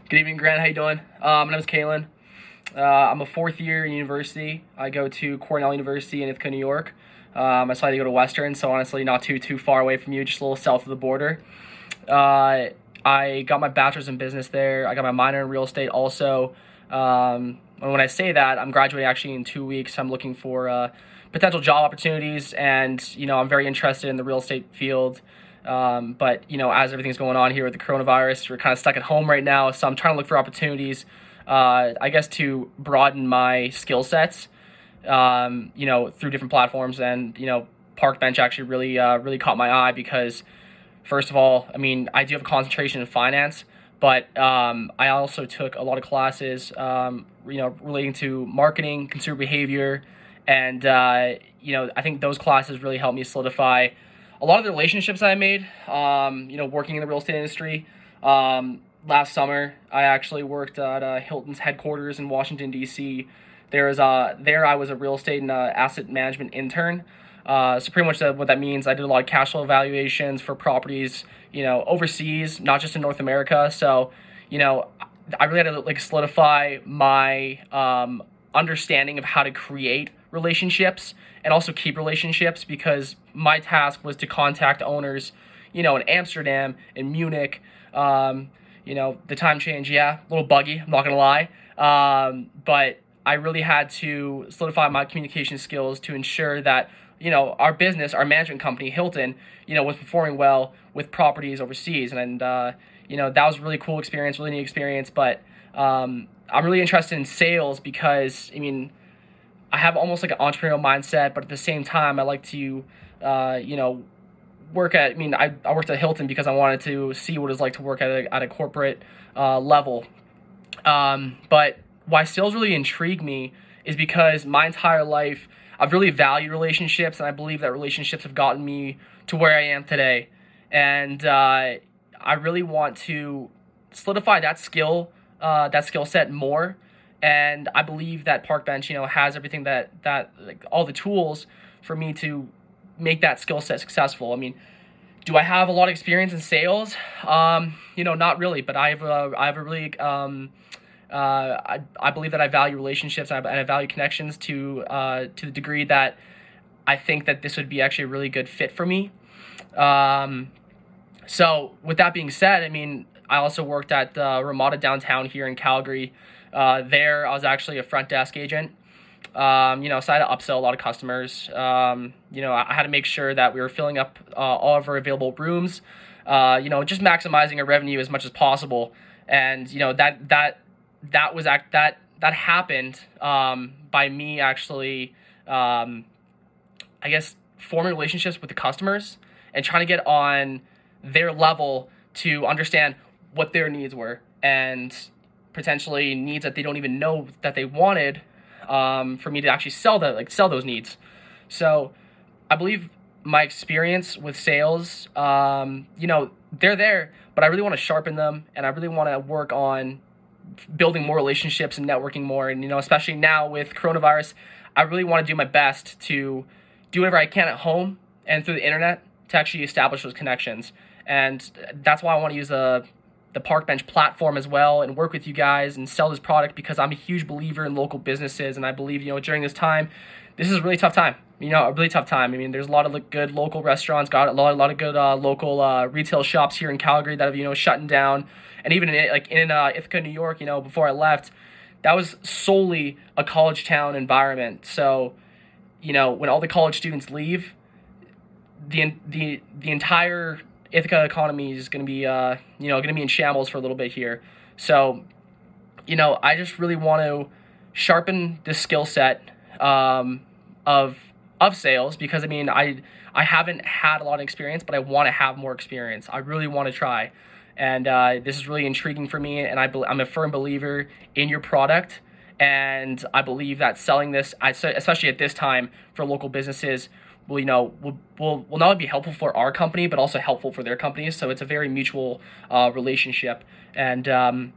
Good evening, Grant. How you doing? My name is Caelahn. I'm a fourth year in university. I go to Cornell University in Ithaca, New York. I decided to go to Western, so honestly not too far away from you, just a little south of the border. I got my bachelor's in business there. I got my minor in real estate also. And when I say that, I'm graduating actually in 2 weeks. I'm looking for potential job opportunities, and I'm very interested in the real estate field. But as everything's going on here with the coronavirus, we're kind of stuck at home right now. So I'm trying to look for opportunities, I guess, to broaden my skill sets, through different platforms. And Parkbench actually really caught my eye because, first of all, I mean, I do have a concentration in finance, but I also took a lot of classes, relating to marketing, consumer behavior, and I think those classes really helped me solidify a lot of the relationships I made, working in the real estate industry. Last summer, I actually worked at Hilton's headquarters in Washington, D.C. There I was a real estate and asset management intern. So pretty much what that means, I did a lot of cash flow evaluations for properties, overseas, not just in North America. So, I really had to solidify my understanding of how to create relationships and also keep relationships, because my task was to contact owners, in Amsterdam, in Munich. The time change, a little buggy, I'm not gonna lie. But I really had to solidify my communication skills to ensure that, our business, our management company, Hilton, was performing well with properties overseas. And, that was a really cool experience, really neat experience. But I'm really interested in sales because, I have almost like an entrepreneurial mindset, but at the same time, I like to, work at, I worked at Hilton because I wanted to see what it's like to work at a corporate level. But why sales really intrigue me is because my entire life, I've really valued relationships, and I believe that relationships have gotten me to where I am today. And I really want to solidify that skill set more. And I believe that Parkbench, has everything that all the tools for me to make that skill set successful. Do I have a lot of experience in sales? Not really, but I have a really I believe that I value relationships, and I value connections to the degree that I think that this would be actually a really good fit for me. So with that being said, I also worked at Ramada downtown here in Calgary. There, I was actually a front desk agent. So I had to upsell a lot of customers. I had to make sure that we were filling up all of our available rooms. Just maximizing our revenue as much as possible. And that happened by me actually, forming relationships with the customers and trying to get on their level to understand what their needs were, and potentially needs that they don't even know that they wanted, for me to actually sell those needs. So I believe my experience with sales, they're there, but I really want to sharpen them, and I really want to work on building more relationships and networking more. And, especially now with coronavirus, I really want to do my best to do whatever I can at home and through the internet to actually establish those connections. And that's why I want to use the Parkbench platform as well, and work with you guys and sell this product, because I'm a huge believer in local businesses. And I believe, during this time, this is a really tough time, a really tough time. There's a lot of good local restaurants, got a lot of good local retail shops here in Calgary that have, shutting down. And even in Ithaca, New York, before I left, that was solely a college town environment. So, when all the college students leave, the entire Ithaca economy is going to be, going to be in shambles for a little bit here. So, I just really want to sharpen the skill set of sales, because I haven't had a lot of experience, but I want to have more experience. I really want to try, and this is really intriguing for me. And I'm a firm believer in your product, and I believe that selling this, especially at this time, for local businesses, will not only be helpful for our company, but also helpful for their companies. So it's a very mutual relationship. And just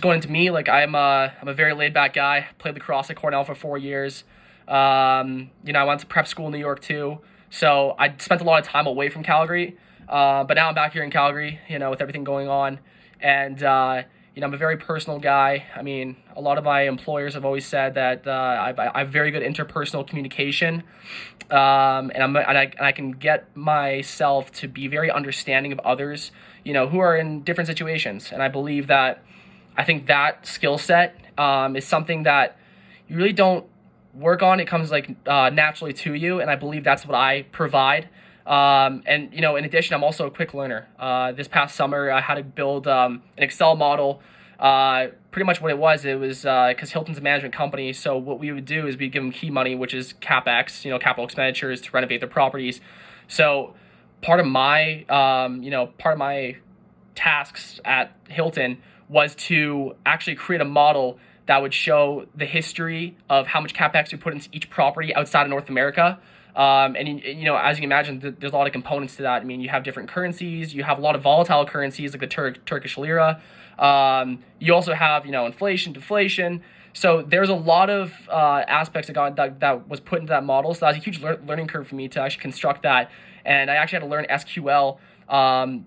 going into me, I'm a very laid back guy. Played lacrosse at Cornell for 4 years. I went to prep school in New York too. So I spent a lot of time away from Calgary. But now I'm back here in Calgary, with everything going on. And I'm a very personal guy. I mean, a lot of my employers have always said that I have very good interpersonal communication, and I can get myself to be very understanding of others, who are in different situations. And I think that skill set is something that you really don't work on. It comes like naturally to you, and I believe that's what I provide. And in addition, I'm also a quick learner. This past summer, I had to build an Excel model. Pretty much what it was because Hilton's a management company. So what we would do is we'd give them key money, which is CapEx, capital expenditures to renovate their properties. So part of my tasks at Hilton was to actually create a model that would show the history of how much CapEx we put into each property outside of North America. And as you can imagine, there's a lot of components to that. I mean, you have different currencies. You have a lot of volatile currencies like the Turkish lira. You also have, inflation, deflation. So there's a lot of aspects that was put into that model. So that was a huge learning curve for me to actually construct that. And I actually had to learn SQL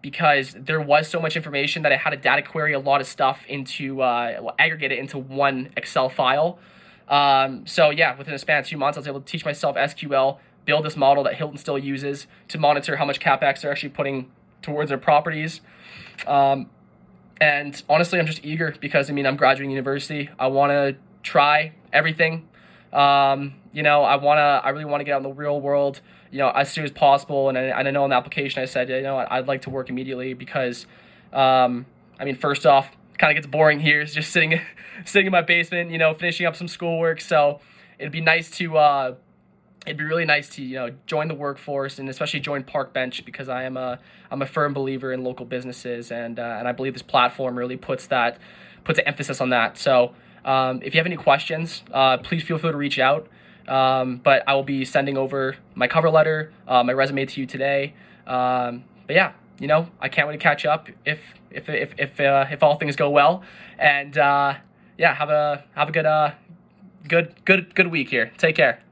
because there was so much information that I had to data query a lot of stuff into, aggregate it into one Excel file. So yeah, within a span of 2 months, I was able to teach myself SQL, build this model that Hilton still uses to monitor how much CapEx they're actually putting towards their properties. And honestly, I'm just eager because, I'm graduating university. I want to try everything. I really want to get out in the real world, as soon as possible. And I know in the application I said, I'd like to work immediately because, first off, kind of gets boring here. It's just sitting in my basement, finishing up some schoolwork. So it'd be really nice to join the workforce, and especially join Parkbench, because I'm a firm believer in local businesses, and I believe this platform really puts an emphasis on that. So if you have any questions, please feel free to reach out. But I will be sending over my cover letter, my resume to you today. But yeah, I can't wait to catch up if all things go well, and yeah, have a good week here. Take care.